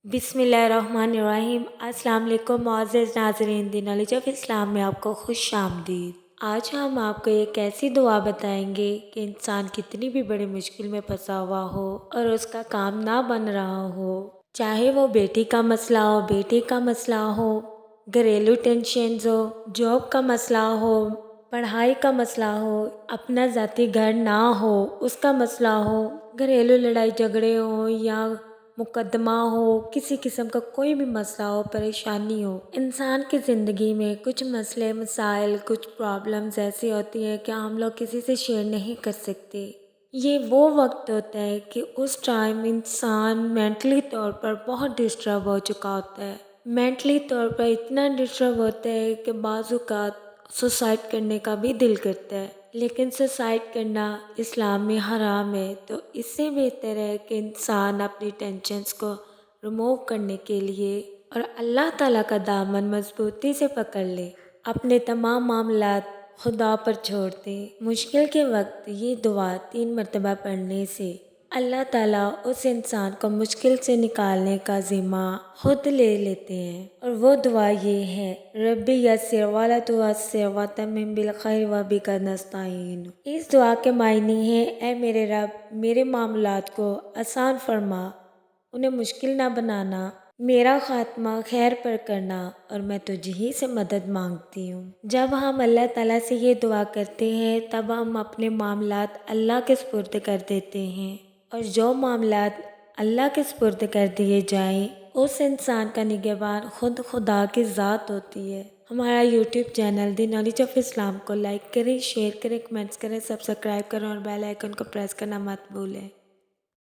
बिस्मिल्लाहिर्रहमानिर्रहीम। अस्सलाम वालेकुम मुअज़्ज़ज़ नाज़रीन, दी नॉलेज ऑफ इस्लाम में आपको खुश आमदीद। आज हम आपको एक ऐसी दुआ बताएंगे कि इंसान कितनी भी बड़ी मुश्किल में फंसा हुआ हो और उसका काम ना बन रहा हो, चाहे वो बेटी का मसला हो, बेटे का मसला हो, घरेलू टेंशन हो, जॉब का मसला हो, पढ़ाई का मसला हो, अपना ज़ाती घर ना हो उसका मसला हो, घरेलू लड़ाई झगड़े हो या मुकदमा हो, किसी किस्म का कोई भी मसला हो, परेशानी हो। इंसान की ज़िंदगी में कुछ मसले मसाइल, कुछ प्रॉब्लम्स ऐसी होती हैं कि हम लोग किसी से शेयर नहीं कर सकते। ये वो वक्त होता है कि उस टाइम इंसान मेंटली तौर पर बहुत डिस्टर्ब हो चुका होता है। मेंटली तौर पर इतना डिस्टर्ब होता है कि बाज़ औक़ात सुसाइड करने का भी दिल करता है, लेकिन सुसाइड करना इस्लाम में हराम है। तो इससे बेहतर है कि इंसान अपनी टेंशन्स को रिमूव करने के लिए और अल्लाह ताला का दामन मजबूती से पकड़ ले, अपने तमाम मामलात खुदा पर छोड़ दे। मुश्किल के वक्त ये दुआ 3 मरतबा पढ़ने से अल्लाह ताला उस इंसान को मुश्किल से निकालने का ज़िम्मा खुद ले लेते हैं। और वो दुआ ये है, रब्बी यस्सिर वला तुअस्सिर वतम्मिम बिल खैर व बिका नस्तईन। इस दुआ के मायने हैं, ऐ मेरे रब, मेरे मामलात को आसान फरमा, उन्हें मुश्किल ना बनाना, मेरा खात्मा खैर पर करना और मैं तुझ ही से मदद मांगती हूँ। जब हम अल्लाह ताला से ये दुआ करते हैं तब हम अपने मामलात अल्लाह के सुपुर्द कर देते हैं, और जो मामलात अल्लाह के सुपुर्द कर दिए जाएं उस इंसान का निगहबान खुद खुदा की ज़ात होती है। हमारा YouTube channel the knowledge of Islam को लाइक करें, शेयर करें, कमेंट्स करें, सब्सक्राइब करें और बेल आइकन को प्रेस करना मत भूलें।